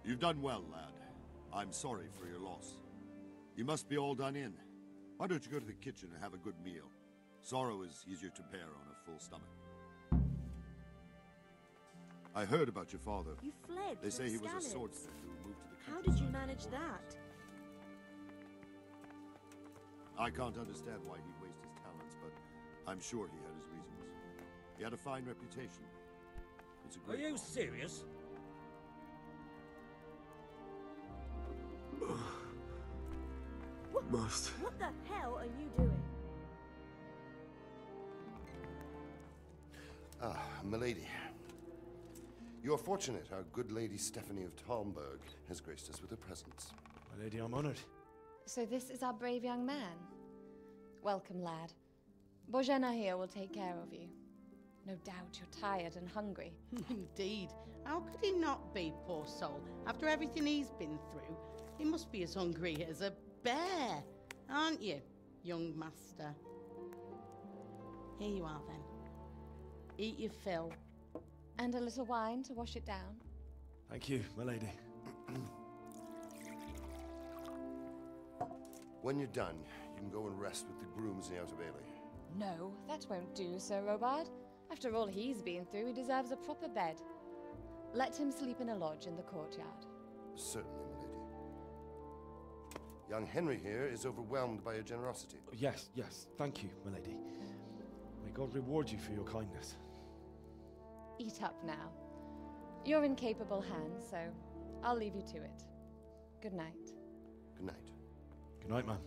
You've done well, lad. I'm sorry for your loss. You must be all done in. Why don't you go to the kitchen and have a good meal? Sorrow is easier to bear on a full stomach. I heard about your father. You fled. They say he was a Scallops. swordsmith who moved to the How countryside. did you manage that? I can't understand why he'd waste his talents, but I'm sure he had his reasons. He had a fine reputation. It's a Are great you loss. serious? What the hell are you doing? Ah, milady. You are fortunate our good lady Stephanie of Talmberg has graced us with her presence. My lady, I'm honored. So this is our brave young man. Welcome, lad. Bojena here will take care of you. No doubt you're tired and hungry. Indeed. How could he not be, poor soul? After everything he's been through, he must be as hungry as a bear, aren't you, young master? Here you are, then. Eat your fill. And a little wine to wash it down. Thank you, my lady. When you're done, you can go and rest with the grooms in the Outer Bailey. No, that won't do, Sir Robard. After all he's been through, he deserves a proper bed. Let him sleep in a lodge in the courtyard. Certainly, milady. Young Henry here is overwhelmed by your generosity. Yes, yes, thank you, my lady. May God reward you for your kindness. Eat up now. You're in capable hands, so I'll leave you to it. Good night. Good night. Good night, man.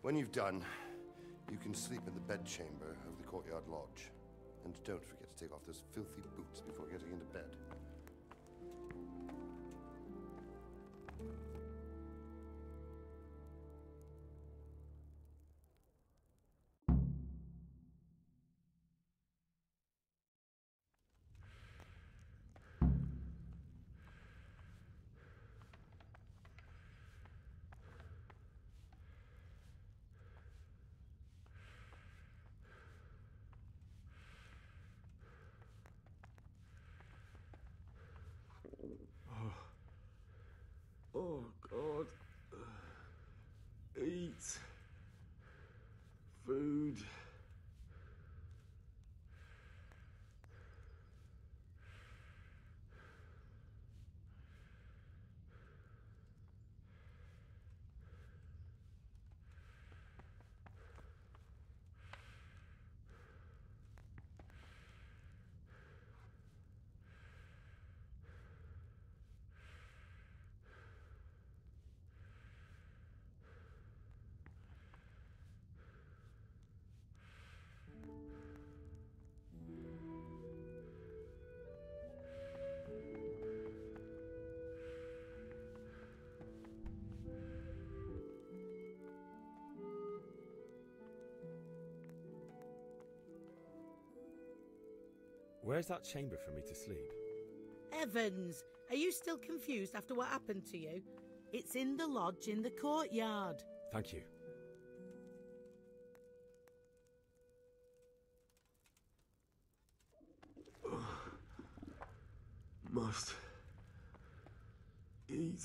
When you've done, you can sleep in the bedchamber of the courtyard lodge. And don't forget to take off those filthy boots before getting into bed. Oh, God. Eat. Food. Where's that chamber for me to sleep? Evans, are you still confused after what happened to you? It's in the lodge in the courtyard. Thank you. Must eat.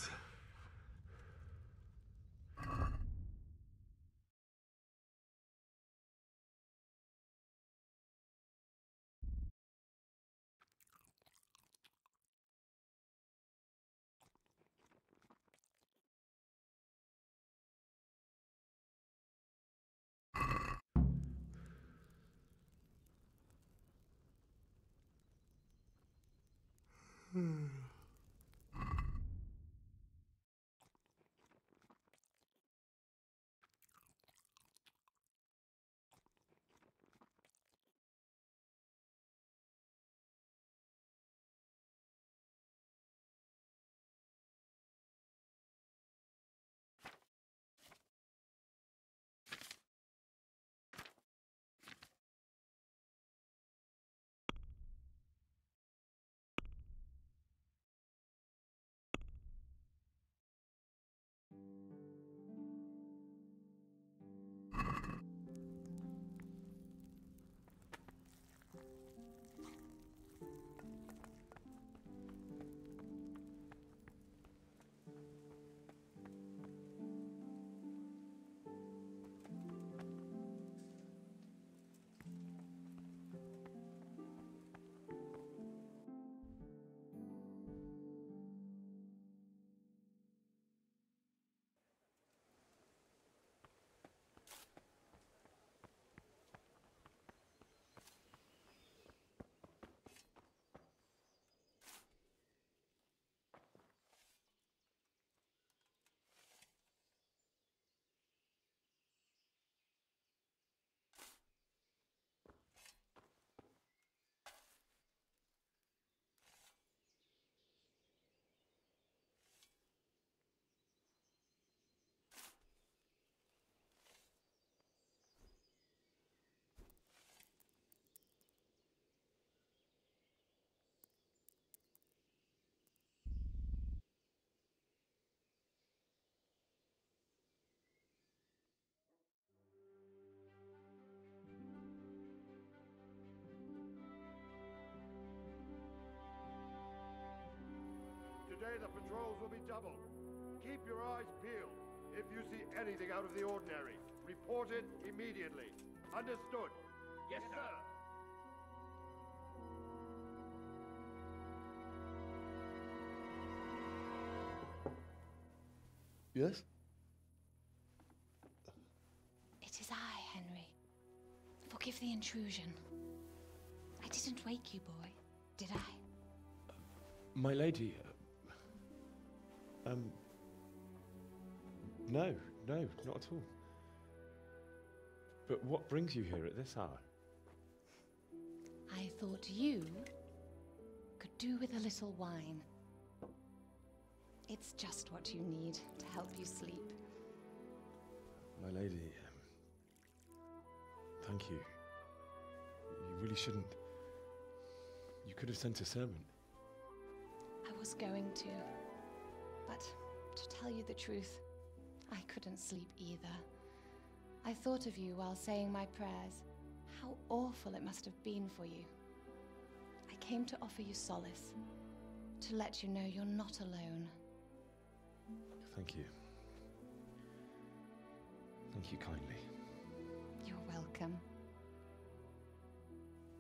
day the patrols will be doubled. Keep your eyes peeled. If you see anything out of the ordinary, report it immediately. Understood? Yes, sir. Yes? It is I, Henry. Forgive the intrusion. I didn't wake you, boy, did I? My lady, no, not at all. But what brings you here at this hour? I thought you could do with a little wine. It's just what you need to help you sleep. My lady, thank you. You really shouldn't. You could have sent a servant. I was going to, but to tell you the truth, I couldn't sleep either. I thought of you while saying my prayers. How awful it must have been for you. I came to offer you solace, to let you know you're not alone. Thank you. Thank you kindly. You're welcome.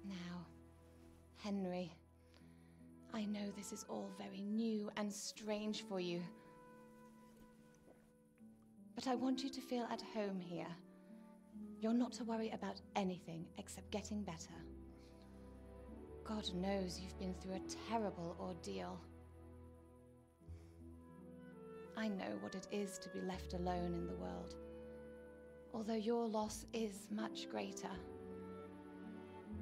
Now, Henry, I know this is all very new and strange for you, but I want you to feel at home here. You're not to worry about anything except getting better. God knows you've been through a terrible ordeal. I know what it is to be left alone in the world, although your loss is much greater.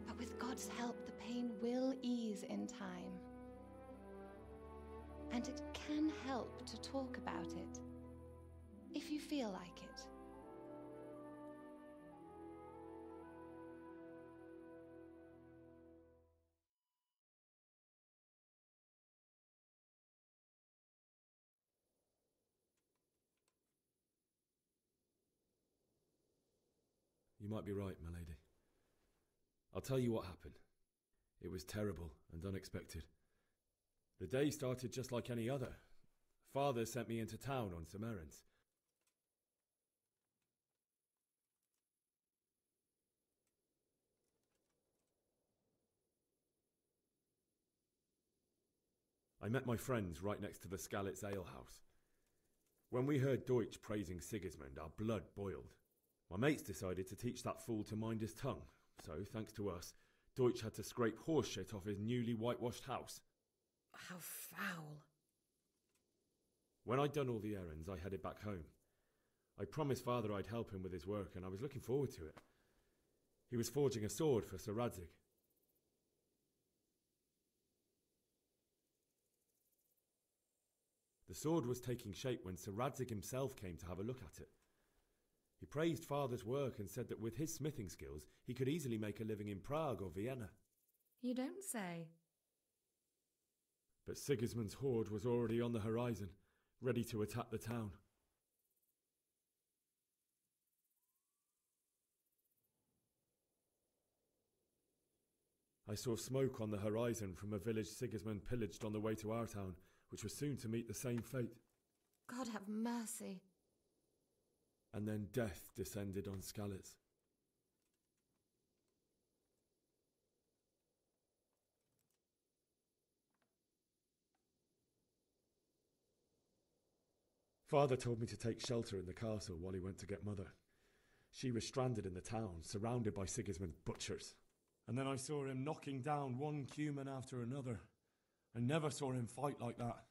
But with God's help, the pain will ease in time. And it can help to talk about it, if you feel like it. You might be right, my lady. I'll tell you what happened. It was terrible and unexpected. The day started just like any other. Father sent me into town on some errands. I met my friends right next to the Skalitz alehouse. When we heard Deutsch praising Sigismund, our blood boiled. My mates decided to teach that fool to mind his tongue, so, thanks to us, Deutsch had to scrape horse shit off his newly whitewashed house. How foul. When I'd done all the errands, I headed back home. I promised Father I'd help him with his work, and I was looking forward to it. He was forging a sword for Sir Radzig. The sword was taking shape when Sir Radzig himself came to have a look at it. He praised Father's work and said that with his smithing skills, he could easily make a living in Prague or Vienna. You don't say. But Sigismund's horde was already on the horizon, ready to attack the town. I saw smoke on the horizon from a village Sigismund pillaged on the way to our town, which was soon to meet the same fate. God have mercy. And then death descended on Skalitz. Father told me to take shelter in the castle while he went to get Mother. She was stranded in the town, surrounded by Sigismund's butchers. And then I saw him knocking down one Cuman after another. I never saw him fight like that.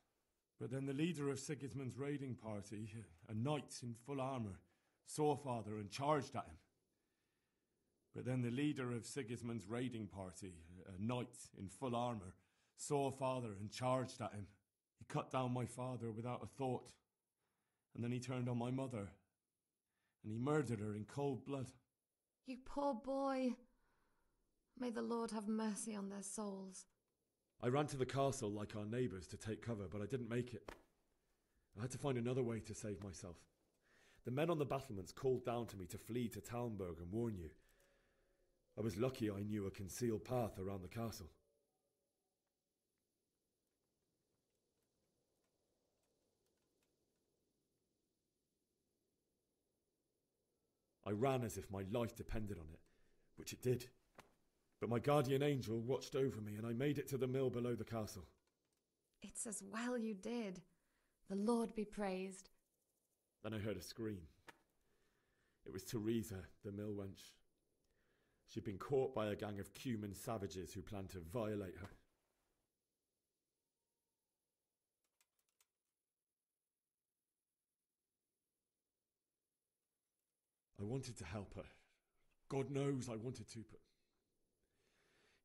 But then the leader of Sigismund's raiding party, a knight in full armour, saw Father and charged at him. But then the leader of Sigismund's raiding party, a knight in full armour, saw Father and charged at him. He cut down my father without a thought. And then he turned on my mother. And he murdered her in cold blood. You poor boy. May the Lord have mercy on their souls. I ran to the castle like our neighbours to take cover, but I didn't make it. I had to find another way to save myself. The men on the battlements called down to me to flee to Talmberg and warn you. I was lucky I knew a concealed path around the castle. I ran as if my life depended on it, which it did. But my guardian angel watched over me and I made it to the mill below the castle. It's as well you did. The Lord be praised. Then I heard a scream. It was Teresa, the mill wench. She'd been caught by a gang of Cuman savages who planned to violate her. I wanted to help her. God knows I wanted to, but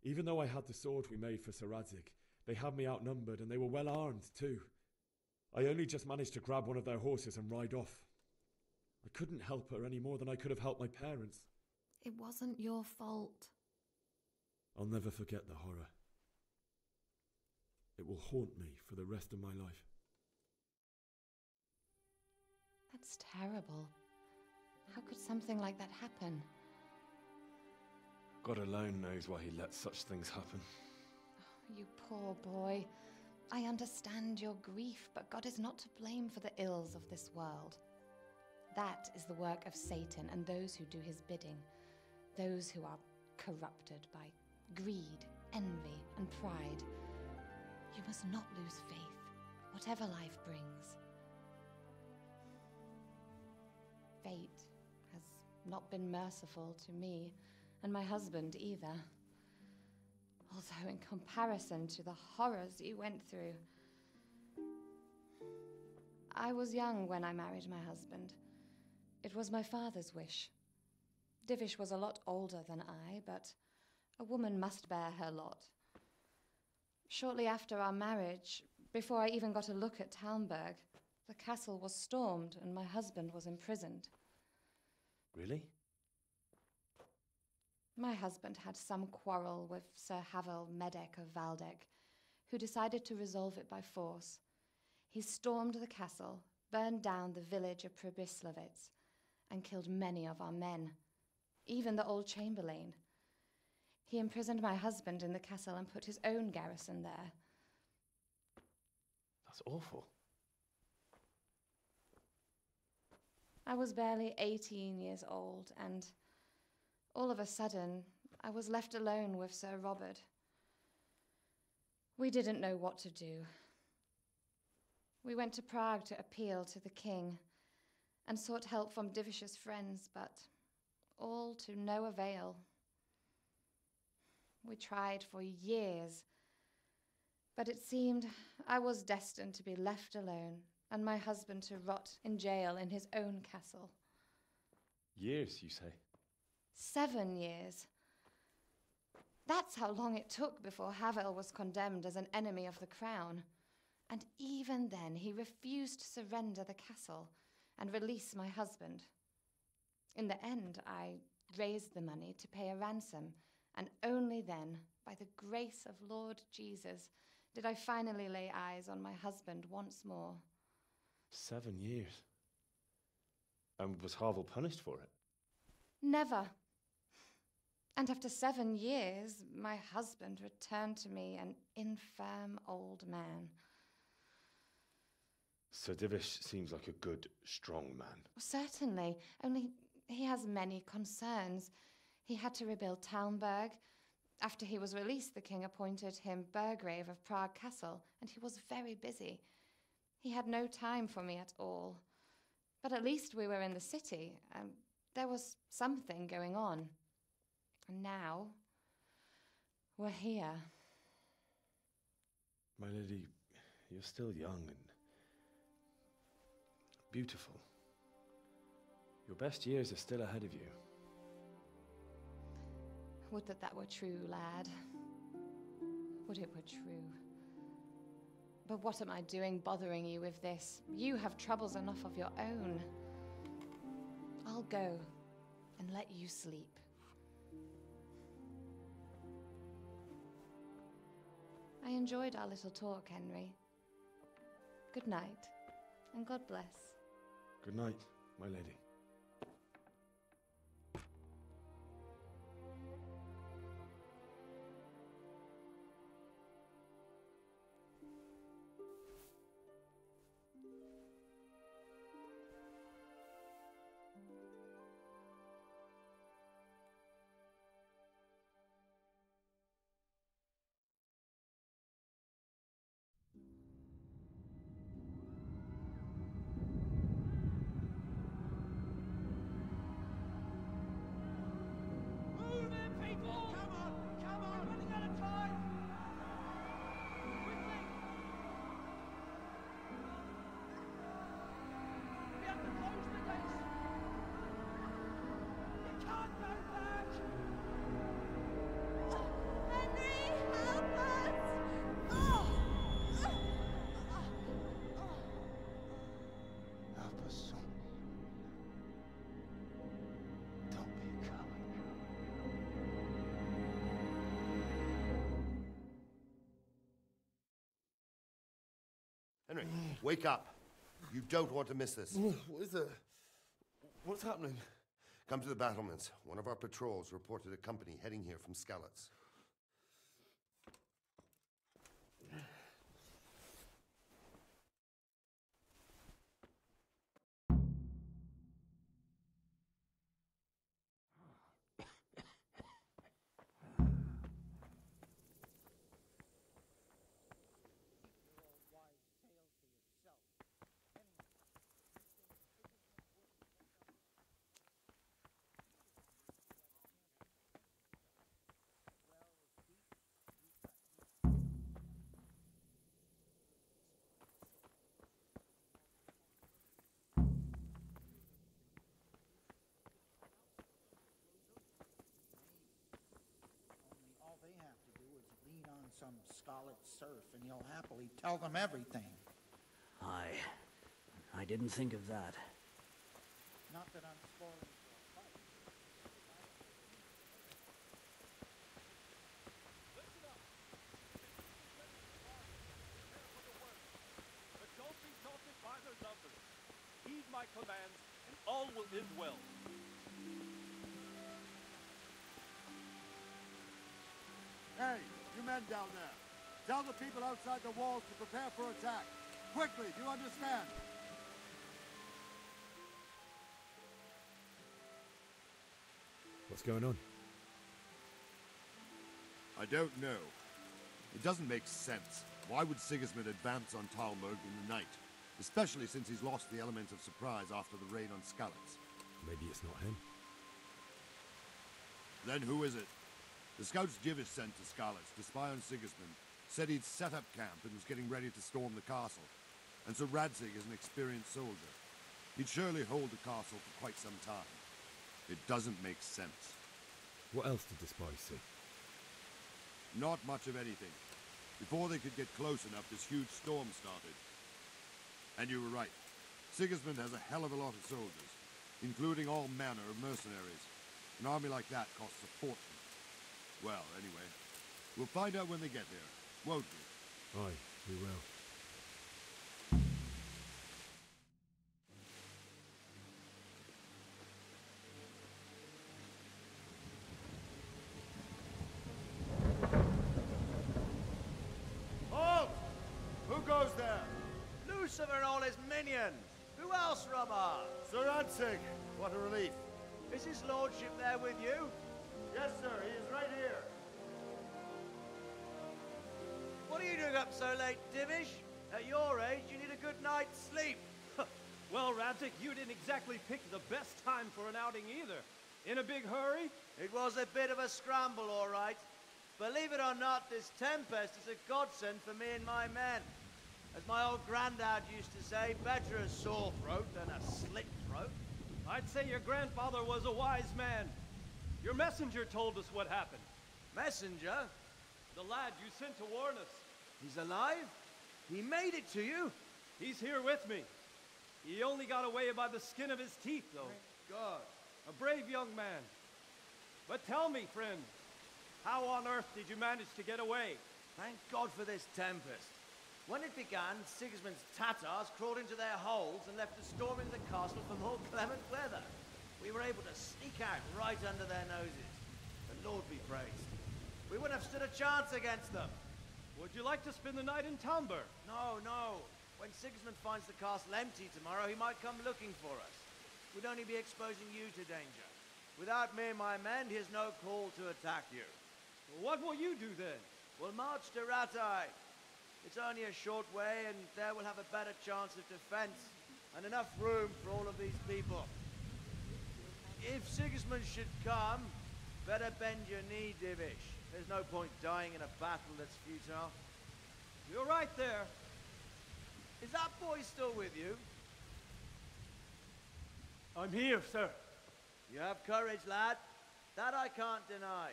even though I had the sword we made for Sir Radzig, they had me outnumbered and they were well armed too. I only just managed to grab one of their horses and ride off. I couldn't help her any more than I could have helped my parents. It wasn't your fault. I'll never forget the horror. It will haunt me for the rest of my life. That's terrible. How could something like that happen? God alone knows why he lets such things happen. Oh, you poor boy. I understand your grief, but God is not to blame for the ills of this world. That is the work of Satan and those who do his bidding, those who are corrupted by greed, envy, and pride. You must not lose faith, whatever life brings. Fate has not been merciful to me, and my husband either. Although in comparison to the horrors you went through. I was young when I married my husband. It was my father's wish. Divish was a lot older than I, but a woman must bear her lot. Shortly after our marriage, before I even got a look at Talmberg, the castle was stormed and my husband was imprisoned. Really? My husband had some quarrel with Sir Havel Medek of Valdek, who decided to resolve it by force. He stormed the castle, burned down the village of Pribyslavitz, and killed many of our men, even the old chamberlain. He imprisoned my husband in the castle and put his own garrison there. That's awful. I was barely 18 years old, and all of a sudden, I was left alone with Sir Robert. We didn't know what to do. We went to Prague to appeal to the king and sought help from Divish's friends, but all to no avail. We tried for years, but it seemed I was destined to be left alone and my husband to rot in jail in his own castle. Years, you say? 7 years. That's how long it took before Havel was condemned as an enemy of the crown. And even then, he refused to surrender the castle and release my husband. In the end, I raised the money to pay a ransom, and only then, by the grace of Lord Jesus, did I finally lay eyes on my husband once more. 7 years? And was Havel punished for it? Never. And after 7 years, my husband returned to me an infirm old man. Sir Divish seems like a good, strong man. Certainly, only he has many concerns. He had to rebuild Talmberg. After he was released, the king appointed him Burgrave of Prague Castle, and he was very busy. He had no time for me at all. But at least we were in the city, and there was something going on. And now, we're here. My lady, you're still young and beautiful. Your best years are still ahead of you. Would that were true, lad. Would it were true. But what am I doing bothering you with this? You have troubles enough of your own. I'll go and let you sleep. I enjoyed our little talk, Henry. Good night, and God bless. Good night, my lady. Henry, wake up. You don't want to miss this. What is it? What's happening? Come to the battlements. One of our patrols reported a company heading here from Skalitz. Some scarlet serf, and he'll happily tell them everything. I didn't think of that. Not that I'm spoiling for a fight. Listen up! Prepare for the work, but don't be daunted by their numbers. Heed my commands, and all will end well. Hey, you men down there. Tell the people outside the walls to prepare for attack. Quickly, do you understand? What's going on? I don't know. It doesn't make sense. Why would Sigismund advance on Talmberg in the night? Especially since he's lost the element of surprise after the raid on Skalitz. Maybe it's not him. Then who is it? The scouts Jivish sent to Skalitz to spy on Sigismund said he'd set up camp and was getting ready to storm the castle. And so Radzig is an experienced soldier. He'd surely hold the castle for quite some time. It doesn't make sense. What else did the spies see? Not much of anything. Before they could get close enough, this huge storm started. And you were right. Sigismund has a hell of a lot of soldiers, including all manner of mercenaries. An army like that costs a fortune. Well, anyway, we'll find out when they get here, won't we? Aye, we will. Halt! Who goes there? Lucifer and all his minions. Who else, Robber? Sir Radzig. What a relief. Is his lordship there with you? Yes, sir. He is right here. What are you doing up so late, Divish? At your age, you need a good night's sleep. Well, Radzig, you didn't exactly pick the best time for an outing either. In a big hurry? It was a bit of a scramble, all right. Believe it or not, this tempest is a godsend for me and my men. As my old granddad used to say, better a sore throat than a slit throat. I'd say your grandfather was a wise man. Your messenger told us what happened. Messenger? The lad you sent to warn us. He's alive? He made it to you? He's here with me. He only got away by the skin of his teeth, though. Thank God. A brave young man. But tell me, friend, how on earth did you manage to get away? Thank God for this tempest. When it began, Sigismund's Tatars crawled into their holes and left us storming the castle for more clement weather. We were able to sneak out right under their noses. The Lord be praised. We wouldn't have stood a chance against them. Would you like to spend the night in Talmberg? No, no. When Sigismund finds the castle empty tomorrow, he might come looking for us. We'd only be exposing you to danger. Without me and my men, he has no call to attack you. Well, what will you do then? We'll march to Ratai. It's only a short way, and there we'll have a better chance of defense and enough room for all of these people. If Sigismund should come, better bend your knee, Divish. There's no point dying in a battle that's futile. You're right there. Is that boy still with you? I'm here, sir. You have courage, lad. That I can't deny.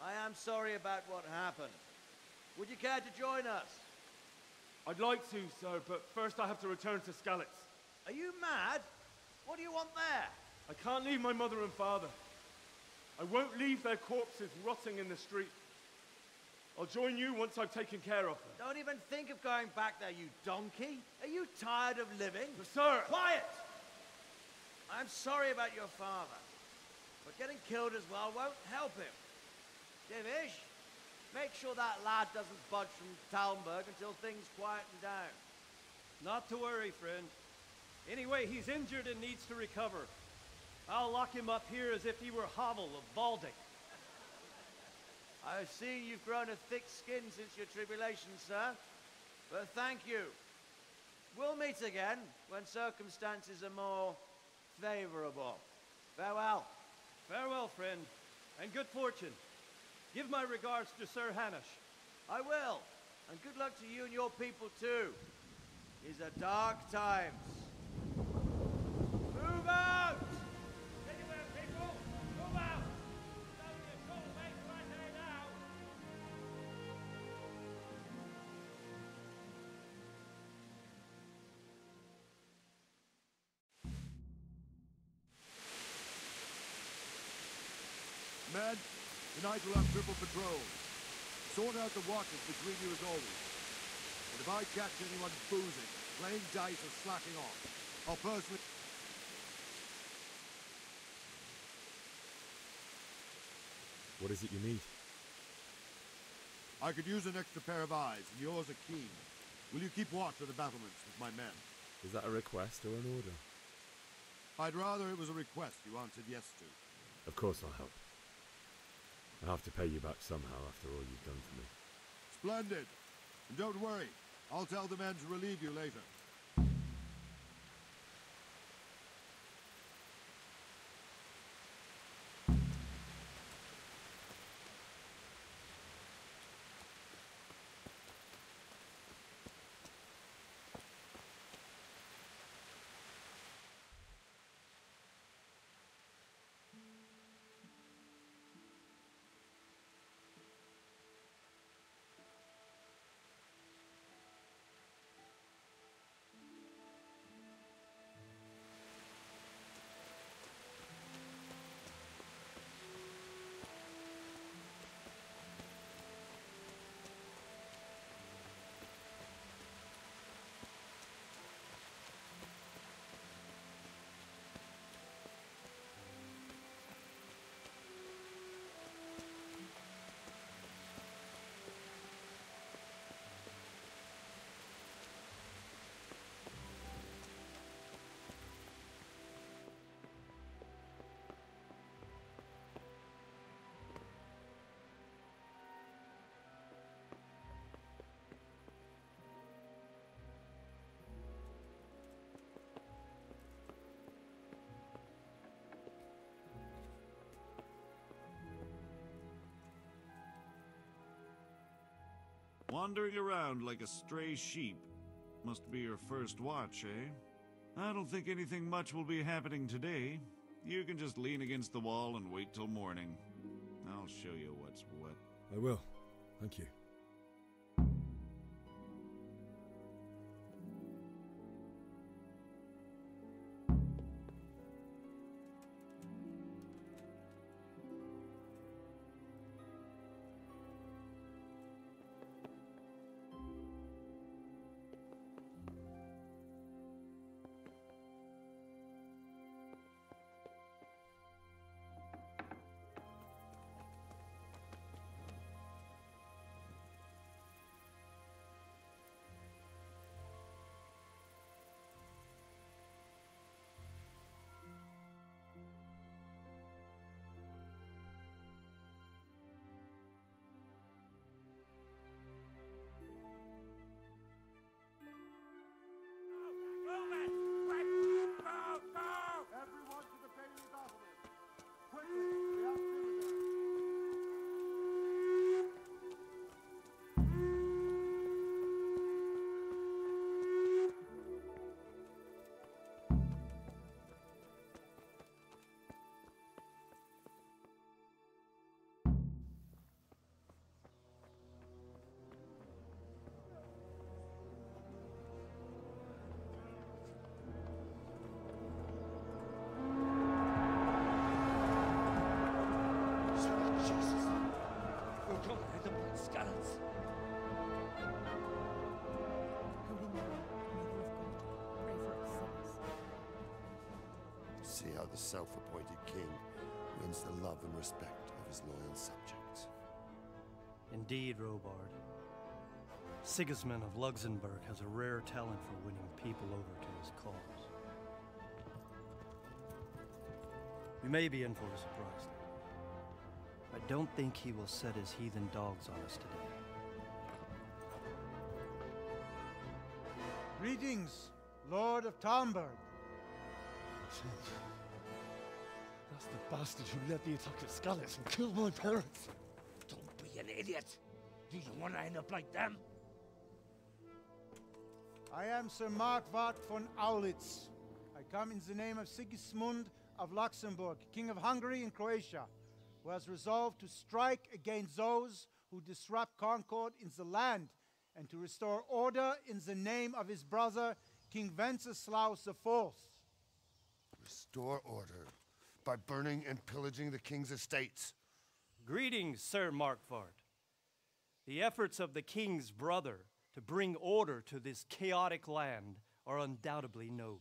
I am sorry about what happened. Would you care to join us? I'd like to, sir, but first I have to return to Skalitz. Are you mad? What do you want there? I can't leave my mother and father. I won't leave their corpses rotting in the street. I'll join you once I've taken care of them. Don't even think of going back there, you donkey. Are you tired of living? Sir! Quiet! I'm sorry about your father, but getting killed as well won't help him. Divish, make sure that lad doesn't budge from Talmberg until things quieten down. Not to worry, friend. Anyway, he's injured and needs to recover. I'll lock him up here as if he were Havel of Baldic. I've seen you've grown a thick skin since your tribulation, sir. But thank you. We'll meet again when circumstances are more favorable. Farewell. Farewell, friend, and good fortune. Give my regards to Sir Hanush. I will. And good luck to you and your people, too. These are dark times. Move out! Anywhere, people! Move out! Don't be a troublemaker right there now! Men, tonight we'll have triple patrol. Sort out the watches between you as always. And if I catch anyone boozing, playing dice or slacking off, I'll personally... What is it you need? I could use an extra pair of eyes, and yours are keen. Will you keep watch of the battlements with my men? Is that a request or an order? I'd rather it was a request you answered yes to. Of course I'll help. I'll have to pay you back somehow after all you've done for me. Splendid. And don't worry, I'll tell the men to relieve you later. Wandering around like a stray sheep. Must be your first watch, eh? I don't think anything much will be happening today. You can just lean against the wall and wait till morning. I'll show you what's what. I will. Thank you. Come, Scallops. Holy Mary, Mother of God, pray for us sinners. See how the self-appointed king wins the love and respect of his loyal subjects. Indeed, Robard. Sigismund of Luxembourg has a rare talent for winning people over to his cause. You may be in for a surprise, though. I don't think he will set his heathen dogs on us today. Greetings, Lord of Talmberg. That's the bastard who led the attack at Scallops and killed my parents. Don't be an idiot. Do you want to end up like them? I am Sir Markwart von Aulitz. I come in the name of Sigismund of Luxembourg, King of Hungary and Croatia, who has resolved to strike against those who disrupt concord in the land and to restore order in the name of his brother, King Venceslao IV. Restore order by burning and pillaging the king's estates. Greetings, Sir Markwart. The efforts of the king's brother to bring order to this chaotic land are undoubtedly noble.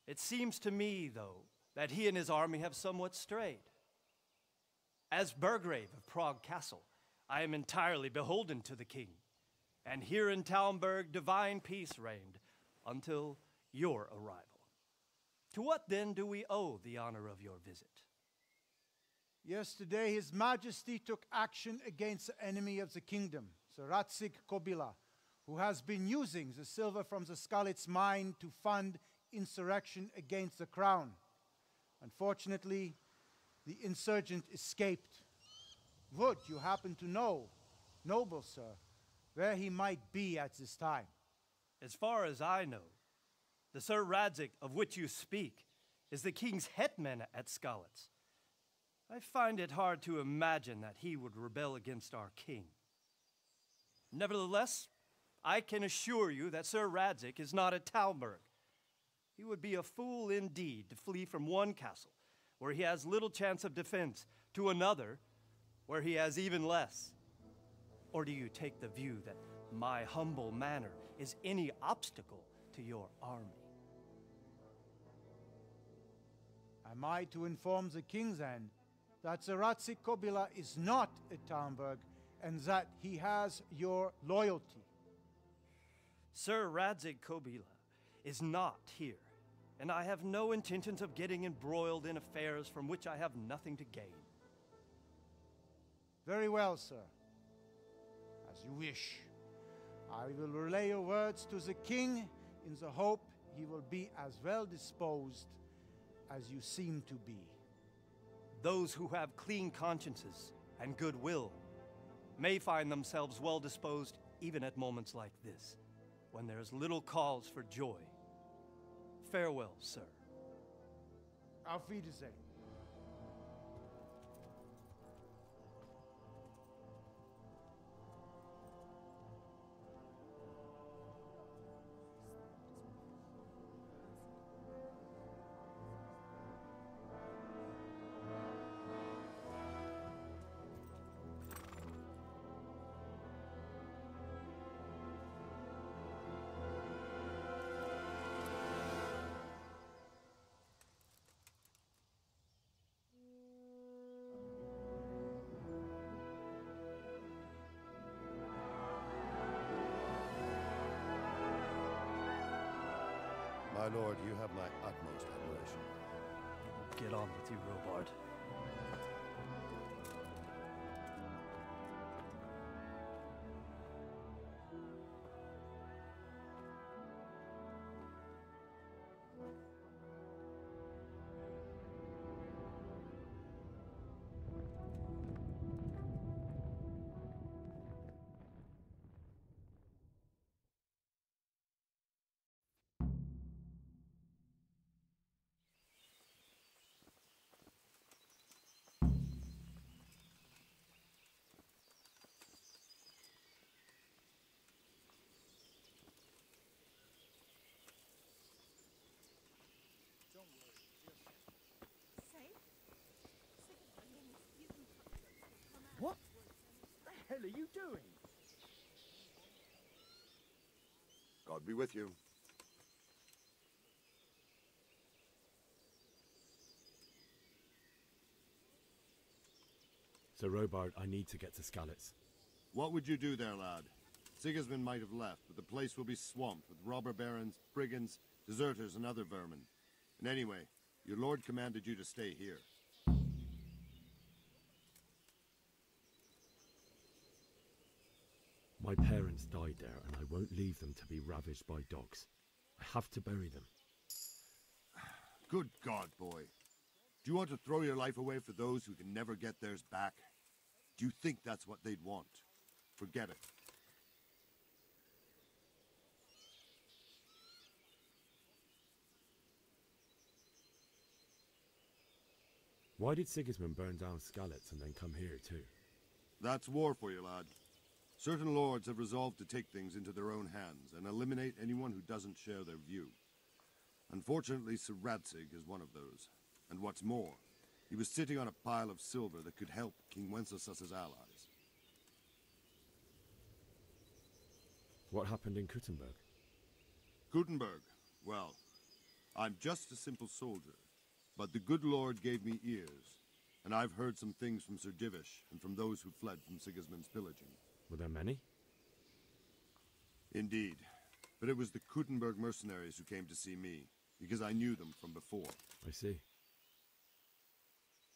It seems to me, though, that he and his army have somewhat strayed. As Burgrave of Prague Castle, I am entirely beholden to the king, and here in Talmberg divine peace reigned until your arrival. To what then do we owe the honor of your visit? Yesterday, His Majesty took action against the enemy of the kingdom, Sir Racik Kobila, who has been using the silver from the Skalitz mine to fund insurrection against the crown. Unfortunately, the insurgent escaped. Would you happen to know, noble sir, where he might be at this time? As far as I know, the Sir Radzig of which you speak is the king's hetman at Skalitz. I find it hard to imagine that he would rebel against our king. Nevertheless, I can assure you that Sir Radzig is not at Talmberg. He would be a fool indeed to flee from one castle, where he has little chance of defense, to another, where he has even less. Or do you take the view that my humble manner is any obstacle to your army? Am I to inform the king then that Sir Racik Kobila is not at Talmberg and that he has your loyalty? Sir Radzig Kobila is not here, and I have no intentions of getting embroiled in affairs from which I have nothing to gain. Very well, sir. As you wish. I will relay your words to the king in the hope he will be as well disposed as you seem to be. Those who have clean consciences and goodwill may find themselves well disposed even at moments like this, when there is little cause for joy. Farewell, sir. Auf Wiedersehen. My lord, you have my utmost admiration. Get on with you, Robard. doing? God be with you. Sir Robard, I need to get to Skalitz. What would you do there, lad? Sigismund might have left, but the place will be swamped with robber barons, brigands, deserters, and other vermin. And anyway, your lord commanded you to stay here. My parents died there, and I won't leave them to be ravaged by dogs. I have to bury them. Good God, boy. Do you want to throw your life away for those who can never get theirs back? Do you think that's what they'd want? Forget it. Why did Sigismund burn down Skalitz and then come here too? That's war for you, lad. Certain lords have resolved to take things into their own hands and eliminate anyone who doesn't share their view. Unfortunately, Sir Radzig is one of those. And what's more, he was sitting on a pile of silver that could help King Wenceslas's allies. What happened in Kuttenberg? Kuttenberg? Well, I'm just a simple soldier, but the good Lord gave me ears, and I've heard some things from Sir Divish and from those who fled from Sigismund's pillaging. Were there many? Indeed, but it was the Kuttenberg mercenaries who came to see me, because I knew them from before. I see.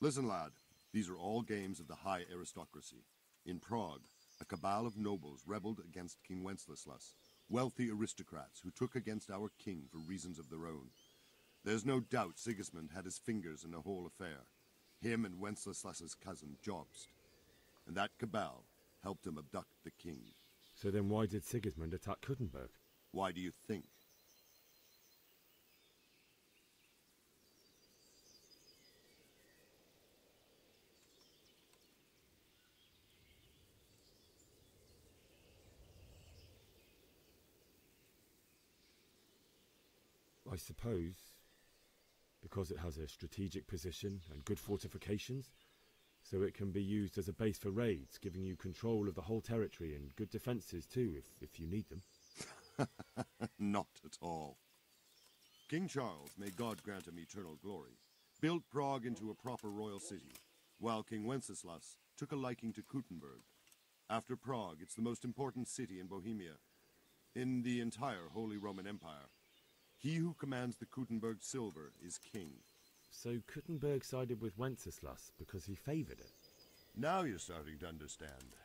Listen, lad, these are all games of the high aristocracy. In Prague, a cabal of nobles rebelled against King Wenceslas, wealthy aristocrats who took against our king for reasons of their own. There's no doubt Sigismund had his fingers in the whole affair. Him and Wenceslas's cousin Jobst. And that cabal helped him abduct the king. So then why did Sigismund attack Kuttenberg? Why do you think? I suppose because it has a strategic position and good fortifications, so it can be used as a base for raids, giving you control of the whole territory and good defences too, if you need them. Not at all. King Charles, may God grant him eternal glory, built Prague into a proper royal city, while King Wenceslas took a liking to Kuttenberg. After Prague, it's the most important city in Bohemia, in the entire Holy Roman Empire. He who commands the Kuttenberg silver is king. So Kuttenberg sided with Wenceslas because he favoured it? Now you're starting to understand.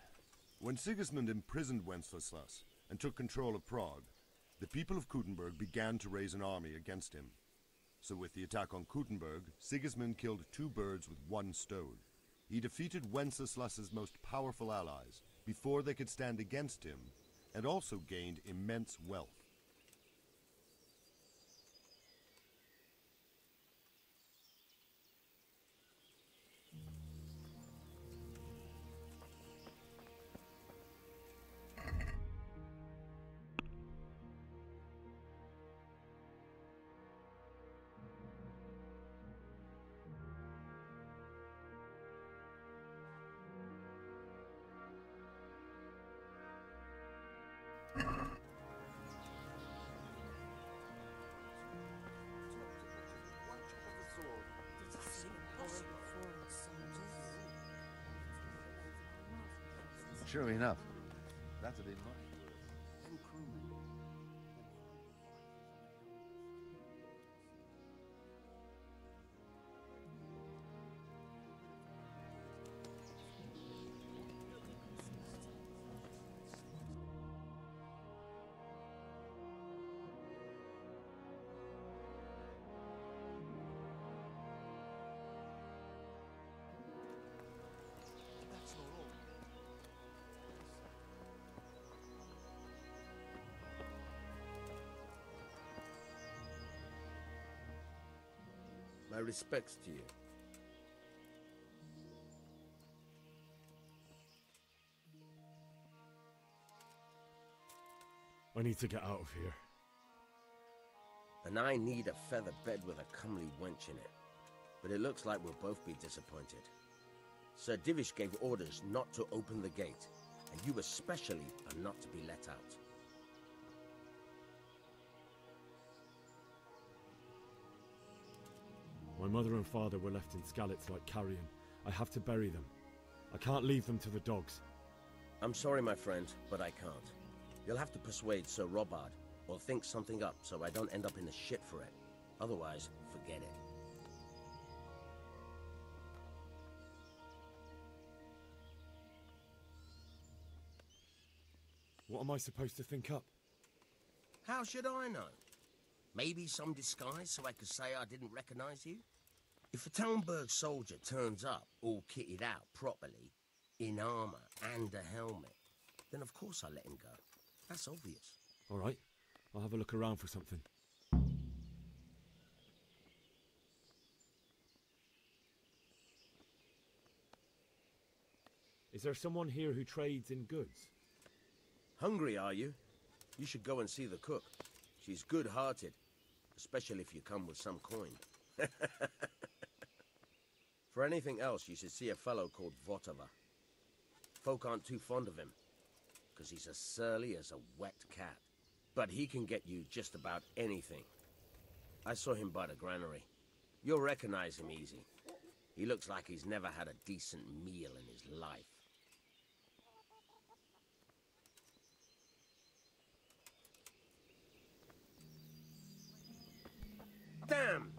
When Sigismund imprisoned Wenceslas and took control of Prague, the people of Kuttenberg began to raise an army against him. So with the attack on Kuttenberg, Sigismund killed two birds with one stone. He defeated Wenceslas's most powerful allies before they could stand against him, and also gained immense wealth. Sure enough, that's what they like. My respects to you. I need to get out of here. And I need a feather bed with a comely wench in it. But it looks like we'll both be disappointed. Sir Divish gave orders not to open the gate, and you especially are not to be let out. My mother and father were left in Skalitz like carrion. I have to bury them. I can't leave them to the dogs. I'm sorry, my friend, but I can't. You'll have to persuade Sir Robard, or think something up so I don't end up in the shit for it. Otherwise, forget it. What am I supposed to think up? How should I know? Maybe some disguise so I could say I didn't recognize you? If a Talmberg soldier turns up, all kitted out properly, in armor and a helmet, then of course I let him go. That's obvious. All right, I'll have a look around for something. Is there someone here who trades in goods? Hungry, are you? You should go and see the cook. She's good-hearted, especially if you come with some coin. For anything else, you should see a fellow called Votava. Folk aren't too fond of him, because he's as surly as a wet cat. But he can get you just about anything. I saw him by the granary. You'll recognize him easy. He looks like he's never had a decent meal in his life. Damn!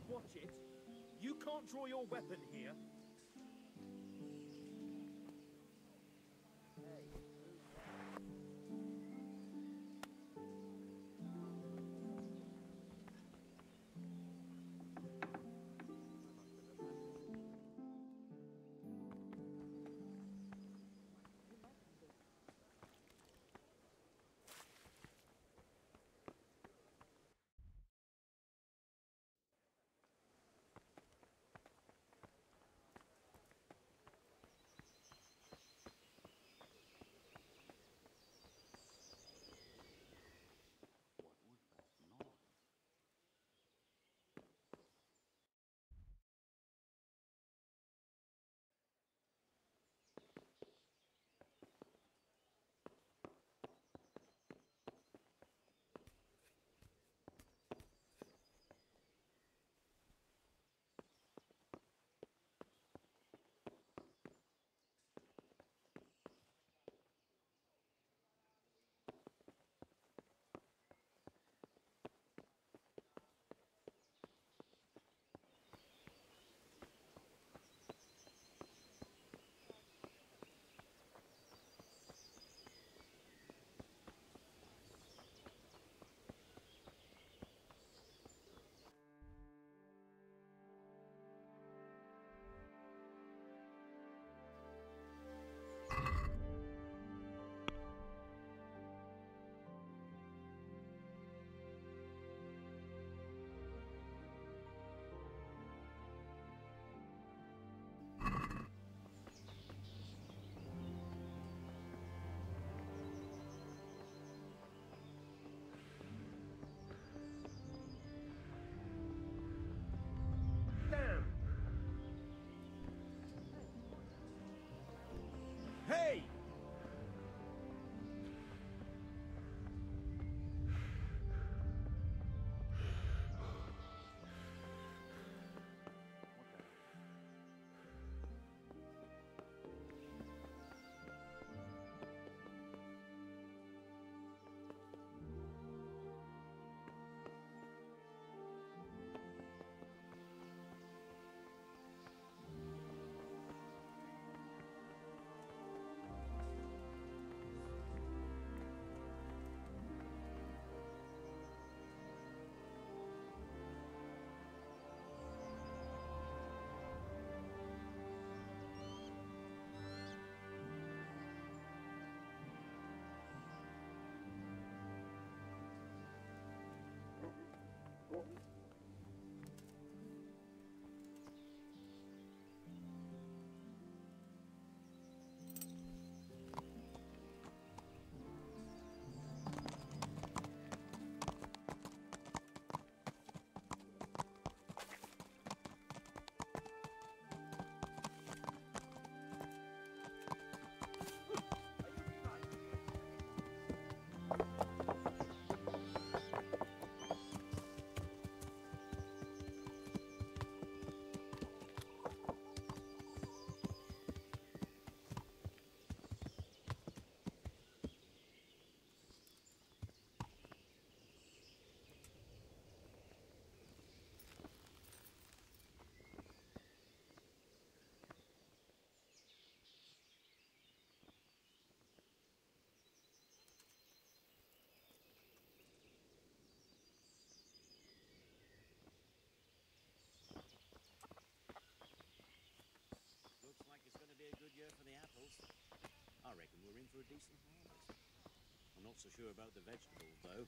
Watch it. You can't draw your weapon here. for a decent harvest. I'm not so sure about the vegetables, though.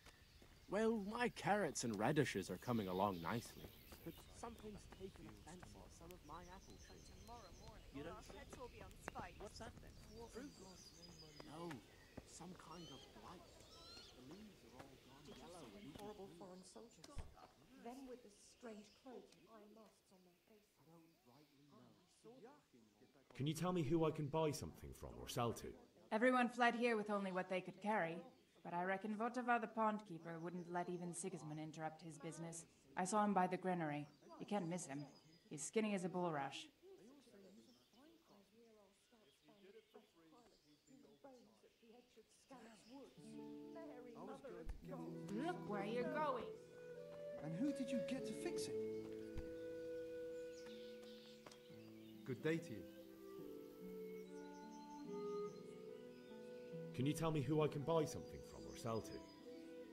Well, my carrots and radishes are coming along nicely. But something's taken offense to some of my apple trees. Tomorrow morning, You all don't our say? pets will be on spike. What's that then? Fruit? No, some kind of blight. The leaves are all gone Did you yellow see and them horrible foreign soldiers? Them with the strange clothes and iron masks on their faces. I don't rightly know. Can you tell me who I can buy something from or sell to? Everyone fled here with only what they could carry, but I reckon Votava the pond keeper wouldn't let even Sigismund interrupt his business. I saw him by the granary. You can't miss him. He's skinny as a bulrush. Look where you're going. And who did you get to fix it? Good day to you. Can you tell me who I can buy something from or sell to?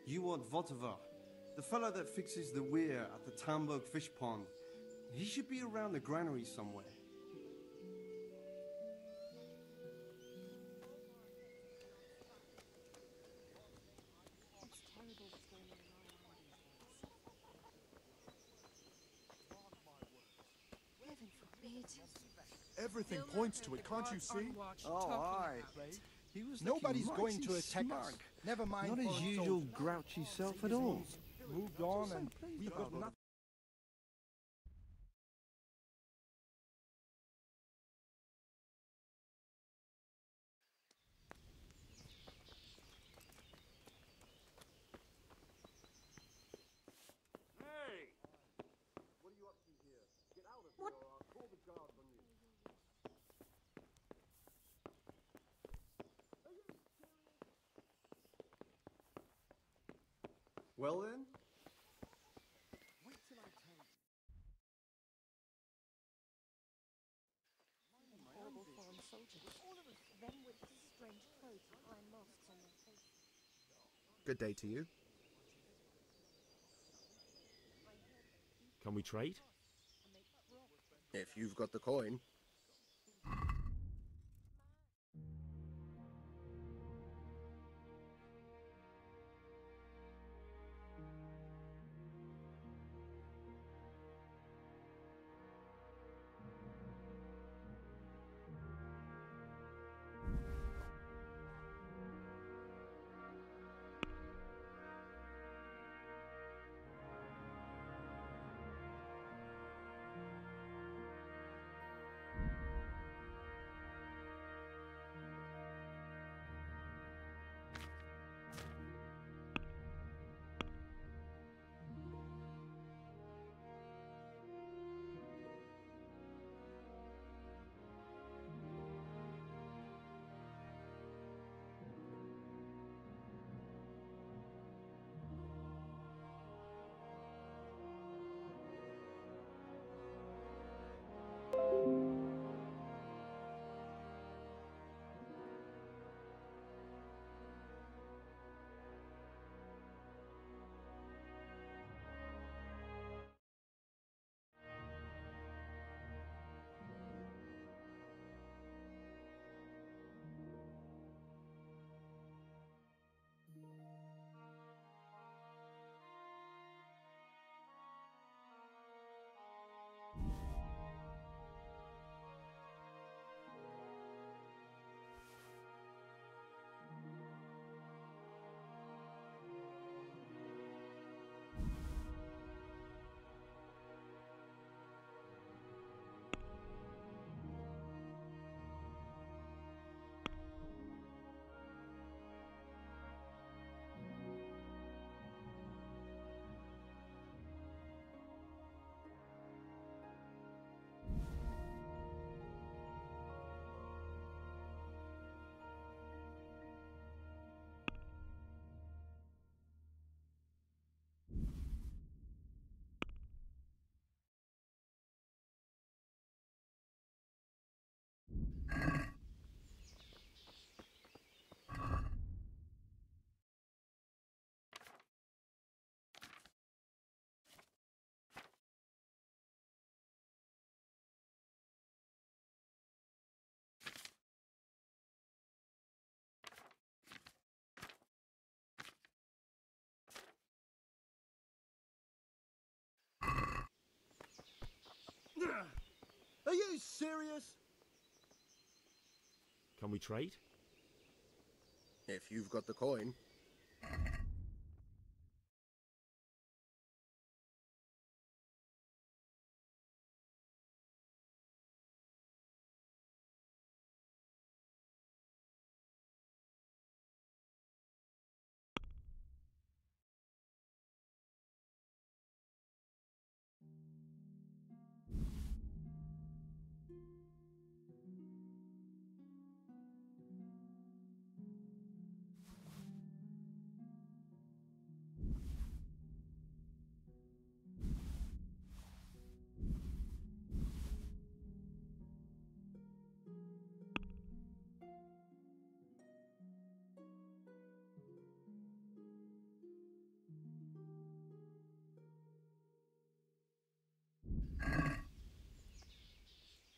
You want Votava, the fellow that fixes the weir at the Tamburg fish pond. He should be around the granary somewhere. It's terrible what's going on in our island. Heaven forbid. Everything points to it, can't you see? Oh, aye. He was Nobody's looking going to mighty attack smug. us. Never mind Not his foreign usual soldiers. grouchy self at all. Moved on, and we've got nothing. Hey! What are you up to here? Get out of here or I'll call the guards on you. Well then? Wait till I tell you. Horrible foreign soldiers. Them with strange clothes and iron masks on their faces. Good day to you. Can we trade? If you've got the coin. Are you serious? Can we trade? If you've got the coin.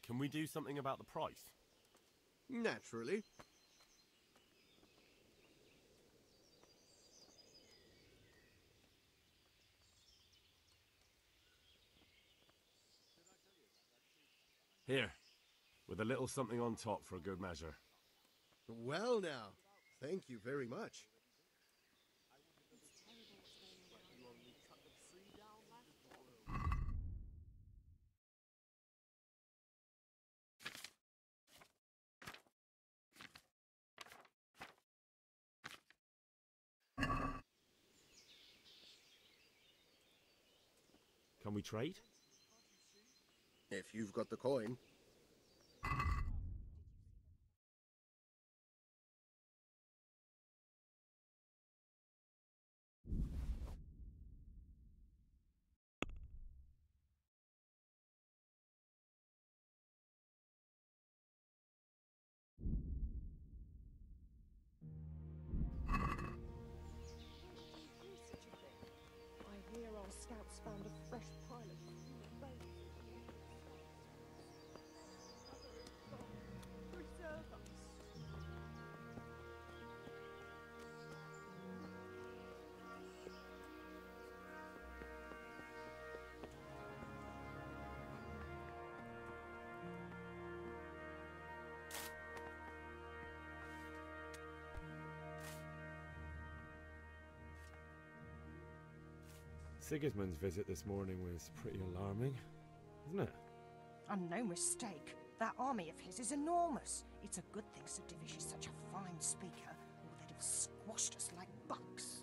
Can we do something about the price? Naturally. Here, with a little something on top for a good measure. Well now, thank you very much. Can we trade? If you've got the coin. I hear our scouts found a fresh pile of human bones. Preserve us. Sigismund's visit this morning was pretty alarming, isn't it? And no mistake. That army of his is enormous. It's a good thing Sir Divish is such a fine speaker, or they'd have squashed us like bucks.